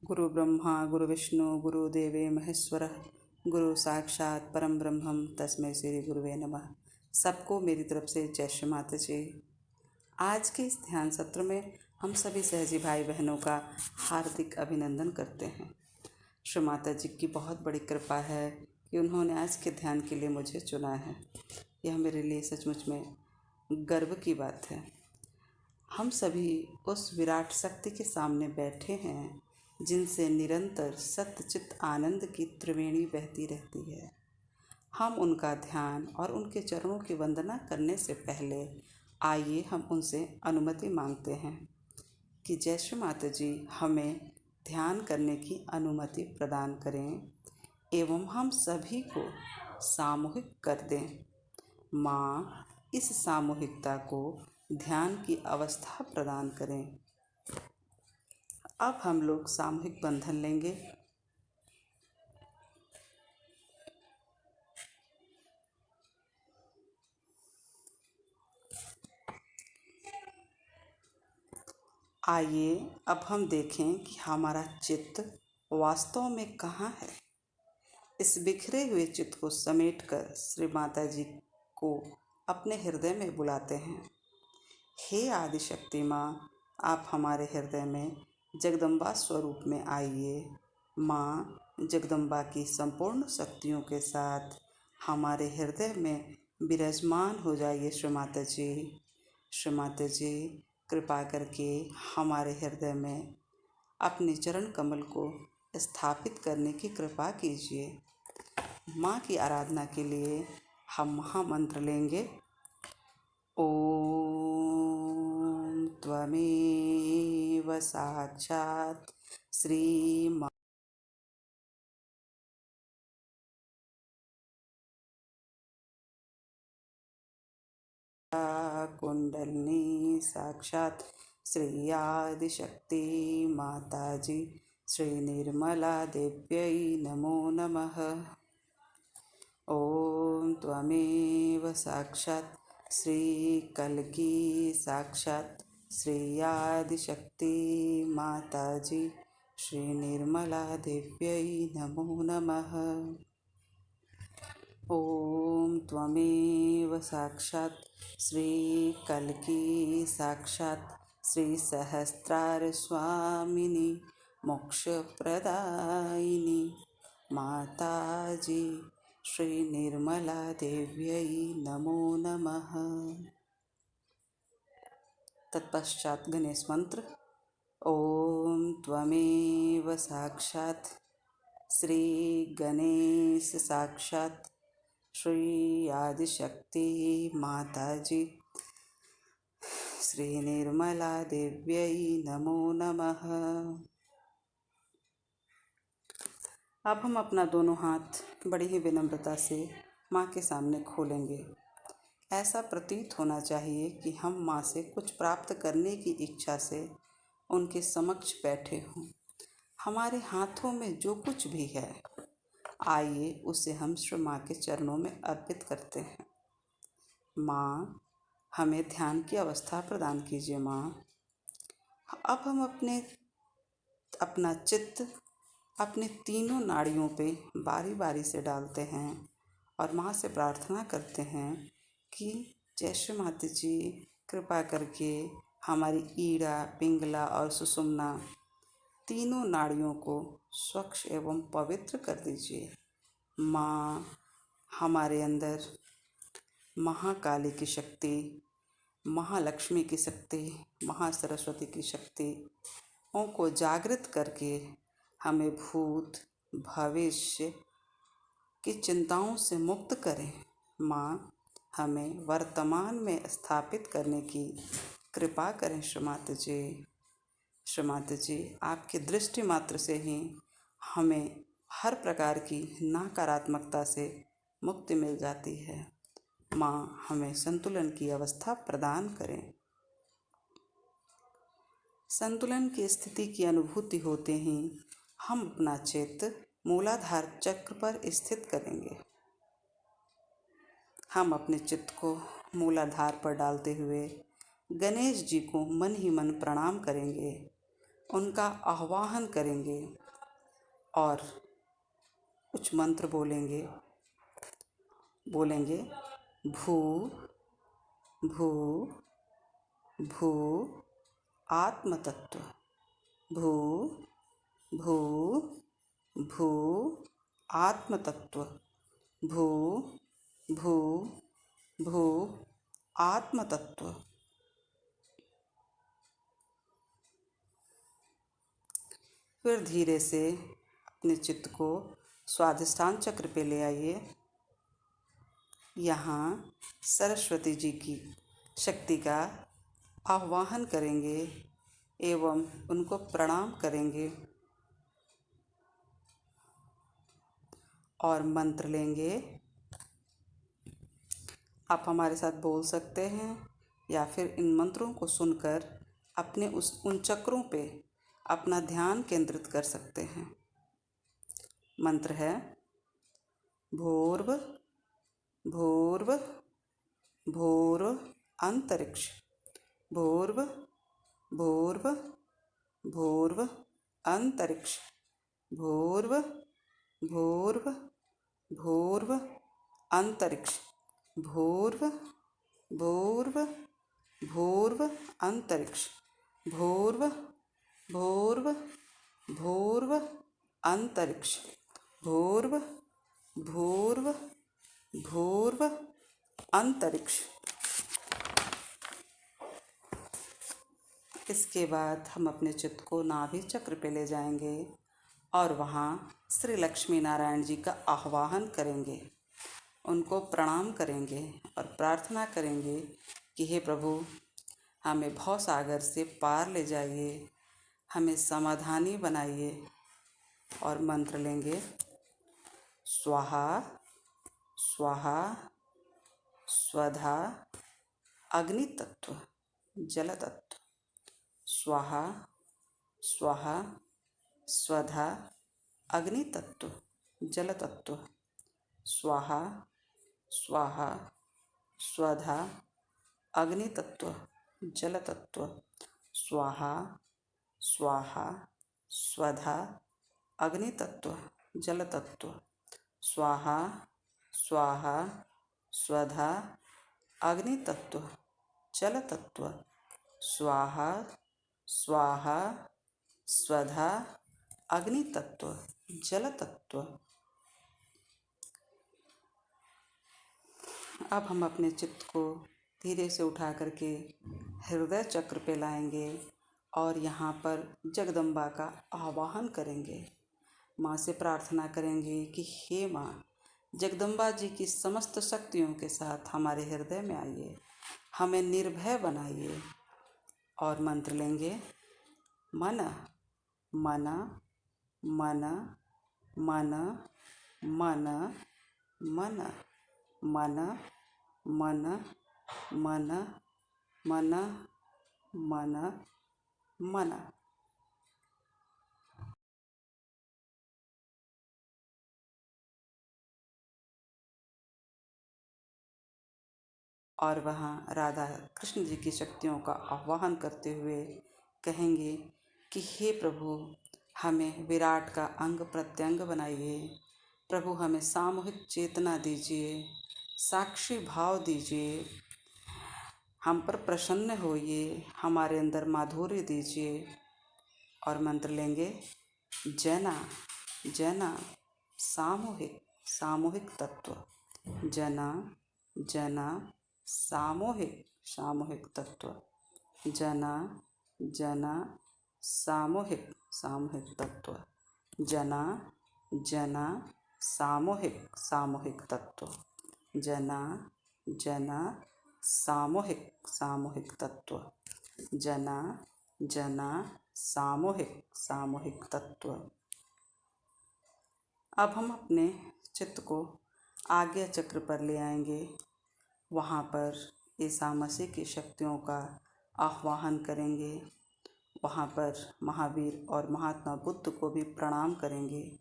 गुरु ब्रह्मा गुरु विष्णु गुरुदेवे महेश्वरः गुरु साक्षात परम ब्रह्मम तस्मै श्री गुरुवे नमः। सबको मेरी तरफ से जय श्री माता जी। आज के इस ध्यान सत्र में हम सभी सहजी भाई बहनों का हार्दिक अभिनंदन करते हैं। श्री माता जी की बहुत बड़ी कृपा है कि उन्होंने आज के ध्यान के लिए मुझे चुना है। यह मेरे लिए सचमुच में गर्व की बात है। हम सभी उस विराट शक्ति के सामने बैठे हैं जिनसे निरंतर सत्यचित आनंद की त्रिवेणी बहती रहती है। हम उनका ध्यान और उनके चरणों की वंदना करने से पहले आइए हम उनसे अनुमति मांगते हैं कि जय श्री माता जी हमें ध्यान करने की अनुमति प्रदान करें एवं हम सभी को सामूहिक कर दें। माँ इस सामूहिकता को ध्यान की अवस्था प्रदान करें। अब हम लोग सामूहिक बंधन लेंगे। आइए अब हम देखें कि हमारा चित्त वास्तव में कहाँ है। इस बिखरे हुए चित्त को समेटकर श्री माता जी को अपने हृदय में बुलाते हैं। हे आदिशक्ति माँ, आप हमारे हृदय में जगदम्बा स्वरूप में आइए। माँ जगदम्बा की संपूर्ण शक्तियों के साथ हमारे हृदय में विराजमान हो जाइए। श्री माता जी, श्री माता जी कृपा करके हमारे हृदय में अपने चरण कमल को स्थापित करने की कृपा कीजिए। माँ की आराधना के लिए हम महामंत्र लेंगे। ओम त्वमेव साक्षात् श्री कुंडलिनी साक्षात श्री आदिशक्ति माताजी श्री निर्मला देव्यै नमो नमः। ओम त्वमेव साक्षात श्री कल्की साक्षात श्री आदिशक्ति माताजी श्री निर्मला देव्यै नमो नमः। ओम त्वमेव साक्षात श्री कल्की साक्षात श्री सहस्रार स्वामिनी मोक्षप्रदायिनी माताजी श्री निर्मला देव्यै नमो नमः। तत्पश्चात गणेश मंत्र। ओम त्वमेव साक्षात श्री गणेश साक्षात श्री आदिशक्ति माताजी श्री निर्मला देव्यै नमो नमः। अब हम अपना दोनों हाथ बड़ी ही विनम्रता से माँ के सामने खोलेंगे। ऐसा प्रतीत होना चाहिए कि हम माँ से कुछ प्राप्त करने की इच्छा से उनके समक्ष बैठे हों। हमारे हाथों में जो कुछ भी है आइए उसे हम श्री माँ के चरणों में अर्पित करते हैं। माँ हमें ध्यान की अवस्था प्रदान कीजिए। माँ अब हम अपना चित्त अपने तीनों नाड़ियों पे बारी बारी से डालते हैं और माँ से प्रार्थना करते हैं कि जय श्री माता जी कृपा करके हमारी ईड़ा, पिंगला और सुषुम्ना तीनों नाड़ियों को स्वच्छ एवं पवित्र कर दीजिए। माँ हमारे अंदर महाकाली की शक्ति, महालक्ष्मी की शक्ति, महासरस्वती की शक्ति को जागृत करके हमें भूत भविष्य की चिंताओं से मुक्त करें। माँ हमें वर्तमान में स्थापित करने की कृपा करें। श्री माता जी, श्री माता जी आपकी दृष्टि मात्र से ही हमें हर प्रकार की नकारात्मकता से मुक्ति मिल जाती है। माँ हमें संतुलन की अवस्था प्रदान करें। संतुलन की स्थिति की अनुभूति होते ही हम अपना चित्त मूलाधार चक्र पर स्थित करेंगे। हम अपने चित्त को मूलाधार पर डालते हुए गणेश जी को मन ही मन प्रणाम करेंगे उनका आह्वान करेंगे और कुछ मंत्र बोलेंगे। भू भू भू आत्मतत्व। भू भू भू आत्मतत्व। भू भू भू आत्मतत्व। फिर धीरे से अपने चित्त को स्वाधिष्ठान चक्र पे ले आइए। यहाँ सरस्वती जी की शक्ति का आह्वान करेंगे एवं उनको प्रणाम करेंगे और मंत्र लेंगे। आप हमारे साथ बोल सकते हैं या फिर इन मंत्रों को सुनकर अपने उन चक्रों पे अपना ध्यान केंद्रित कर सकते हैं। मंत्र है भूर्भ भूर्भ भूर्भ अंतरिक्ष। भूर्भ भूर्भ भूर्भ अंतरिक्ष। भूर्भ भूर्भ भूर्भ अंतरिक्ष। भूर्भ भूर्भ भूर्भ अंतरिक्ष। भूर्भ भूर्भ भूर्भ अंतरिक्ष। भूर्भ भूर्भ भूर्भ अंतरिक्ष। इसके बाद हम अपने चित्त को नाभि चक्र पे ले जाएंगे और वहाँ श्री लक्ष्मी नारायण जी का आह्वान करेंगे, उनको प्रणाम करेंगे और प्रार्थना करेंगे कि हे प्रभु, हमें भव सागर से पार ले जाइए, हमें समाधानी बनाइए। और मंत्र लेंगे स्वाहा स्वाहा स्वधा अग्नि तत्व जल तत्व। स्वाहा स्वाहा स्वधा अग्नि तत्व जल तत्व। स्वाहा स्वाहा स्वधा अग्नि तत्व जल तत्व। स्वाहा स्वाहा स्वधा अग्नि तत्व जल तत्व। स्वाहा स्वाहा स्वधा अग्नि तत्व जल तत्व। स्वाहा स्वाहा स्वधा अग्नि तत्व जल तत्व। अब हम अपने चित्त को धीरे से उठा करके हृदय चक्र पे लाएंगे और यहाँ पर जगदम्बा का आवाहन करेंगे। माँ से प्रार्थना करेंगे कि हे माँ, जगदम्बा जी की समस्त शक्तियों के साथ हमारे हृदय में आइए, हमें निर्भय बनाइए। और मंत्र लेंगे मन मन मन मन मन मन मन मन मन मन मन मन। और वहाँ राधा कृष्ण जी की शक्तियों का आह्वान करते हुए कहेंगे कि हे प्रभु, हमें विराट का अंग प्रत्यंग बनाइए। प्रभु, हमें सामूहिक चेतना दीजिए, साक्षी भाव दीजिए, हम पर प्रसन्न होइए, हमारे अंदर माधुर्य दीजिए। और मंत्र लेंगे जना जना सामूहिक सामूहिक तत्व। जना जना सामूहिक सामूहिक तत्व। जना जना सामूहिक सामूहिक तत्व। जना जना सामूहिक सामूहिक तत्व। जना जना सामूहिक सामूहिक तत्व। जना जना सामूहिक सामूहिक तत्व। अब हम अपने चित्त को आज्ञा चक्र पर ले आएंगे। वहाँ पर ईसा मसीह की शक्तियों का आह्वान करेंगे। वहाँ पर महावीर और महात्मा बुद्ध को भी प्रणाम करेंगे।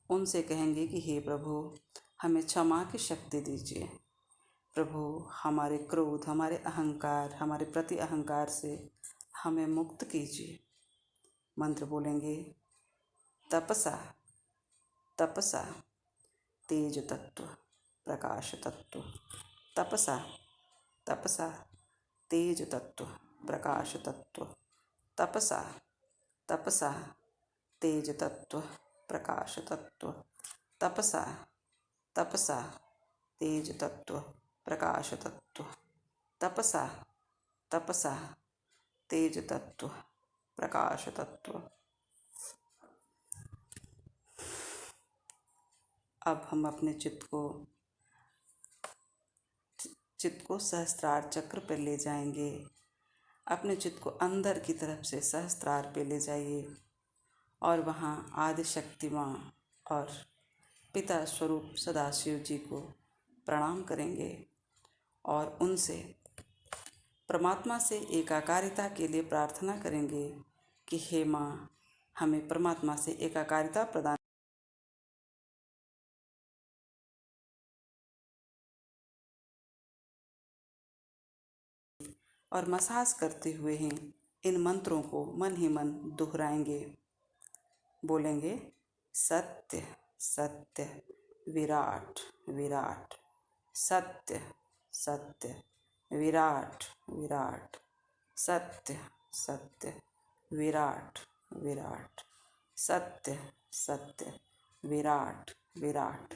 उनसे कहेंगे कि हे प्रभु, हमें क्षमा की शक्ति दीजिए। प्रभु, हमारे क्रोध, हमारे अहंकार, हमारे प्रति अहंकार से हमें मुक्त कीजिए। मंत्र बोलेंगे। तपसा तपसा तेज तत्व प्रकाश तत्व। तपसा तपसा तेज तत्व प्रकाश तत्व। तपसा तपसा तेज तत्व प्रकाश तत्व। तपसा तपसा तेज तत्व प्रकाश तत्व। तपसा तपसा तेज तत्व प्रकाश तत्व। अब हम अपने चित्त को सहस्त्रार चक्र पर ले जाएंगे। अपने चित्त को अंदर की तरफ से सहस्त्रार पे ले जाइए और वहाँ आदि शक्ति माँ और पिता स्वरूप सदाशिव जी को प्रणाम करेंगे और उनसे परमात्मा से एकाकारिता के लिए प्रार्थना करेंगे कि हे माँ, हमें परमात्मा से एकाकारिता प्रदान और मसाज करते हुए ही इन मंत्रों को मन ही मन दोहराएंगे। बोलेंगे सत्य सत्य विराट विराट। सत्य सत्य विराट विराट। सत्य सत्य विराट विराट। सत्य सत्य विराट विराट।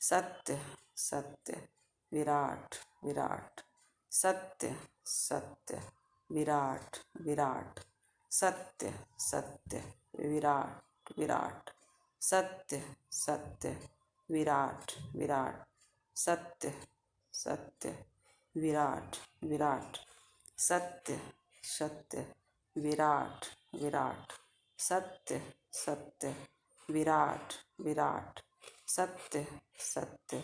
सत्य सत्य विराट विराट। सत्य सत्य विराट विराट। सत्य सत्य विराट विराट। सत्य सत्य विराट विराट। सत्य सत्य विराट विराट। सत्य सत्य विराट विराट। सत्य सत्य विराट विराट। सत्य सत्य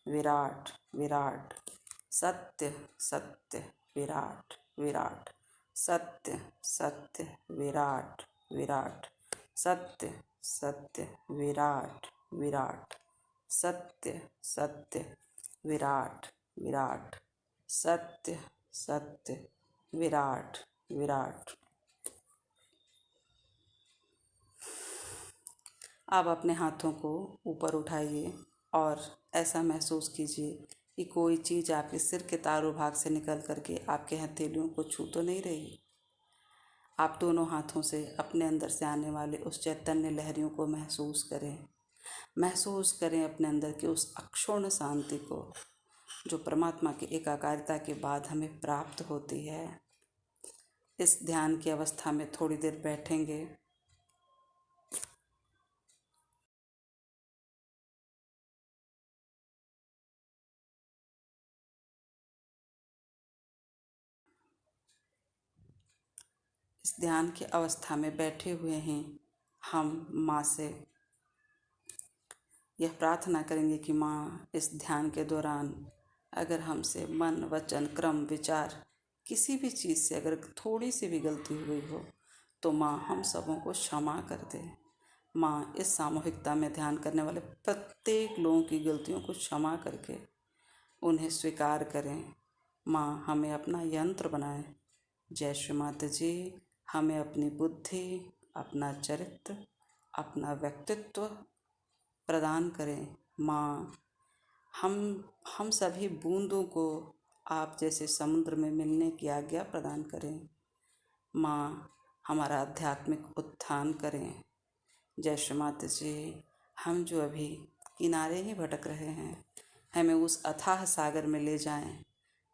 विराट विराट। सत्य सत्य विराट विराट। सत्य सत्य विराट विराट। सत्य सत्य विराट विराट। सत्य सत्य विराट विराट। सत्य सत्य विराट विराट। आप अपने हाथों को ऊपर उठाइए और ऐसा महसूस कीजिए कि कोई चीज़ आपके सिर के तारू भाग से निकल करके आपके हथेलियों को छू तो नहीं रही। आप दोनों हाथों से अपने अंदर से आने वाले उस चैतन्य लहरियों को महसूस करें। महसूस करें अपने अंदर की उस अक्षुण्ण शांति को जो परमात्मा की एकाकारिता के बाद हमें प्राप्त होती है। इस ध्यान की अवस्था में थोड़ी देर बैठेंगे। इस ध्यान की अवस्था में बैठे हुए हैं हम माँ से यह प्रार्थना करेंगे कि माँ, इस ध्यान के दौरान अगर हमसे मन वचन क्रम विचार किसी भी चीज़ से अगर थोड़ी सी भी गलती हुई हो तो माँ हम सबों को क्षमा कर दे। माँ, इस सामूहिकता में ध्यान करने वाले प्रत्येक लोगों की गलतियों को क्षमा करके उन्हें स्वीकार करें। माँ, हमें अपना यंत्र बनाएं। जय श्री माता जी। हमें अपनी बुद्धि, अपना चरित्र, अपना व्यक्तित्व प्रदान करें। माँ, हम सभी बूंदों को आप जैसे समुद्र में मिलने की आज्ञा प्रदान करें। माँ, हमारा आध्यात्मिक उत्थान करें। जय श्री माता जी। हम जो अभी किनारे ही भटक रहे हैं, हमें उस अथाह सागर में ले जाएं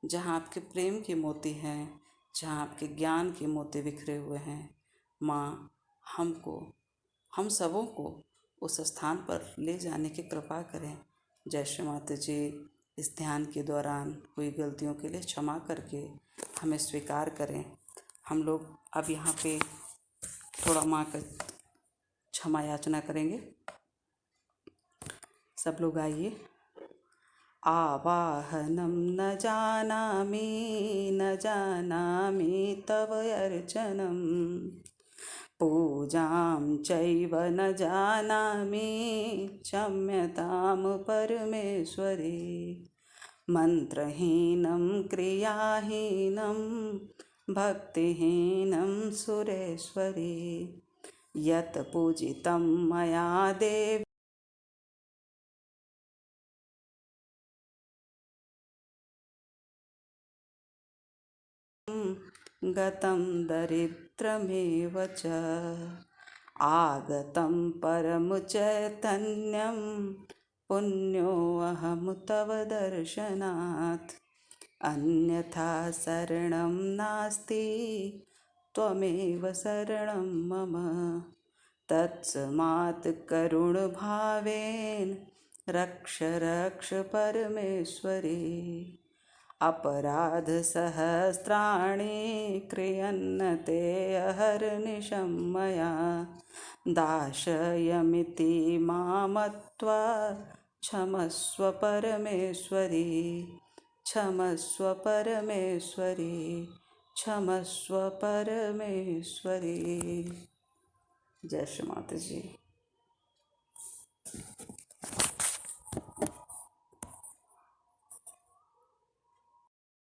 जहाँ आपके प्रेम के मोती हैं, जहाँ आपके ज्ञान के मोती बिखरे हुए हैं। माँ, हम सबों को उस स्थान पर ले जाने की कृपा करें। जय श्री माता जी। इस ध्यान के दौरान हुई गलतियों के लिए क्षमा करके हमें स्वीकार करें। हम लोग अब यहाँ पे थोड़ा माँ का क्षमा याचना करेंगे। सब लोग आइए। आवाहनं न जानामि तव अर्चनं। पूजां चैव न जानामि क्षम्यतां परमेश्वरी। मन्त्रहीनं क्रियाहीनं भक्तिहीनं सुरेश्वरी। यत् पूजितं मया देवी गतं दरिद्रमेव च आगतं परमचैतन्यं पुण्योऽहं तव दर्शनात् अन्यथा शरणं नास्ति त्वमेव शरणं मम तत्स्मात् करुणभावेन रक्ष रक्ष परमेश्वरी अपराधसहस्राणि क्रियन्ते अहर्निशं मया दाशयमिति मामत्वा क्षमस्व परमेश्वरी क्षमस्व परमेश्वरी क्षमस्व परमेश्वरी। जय श्री माता जी।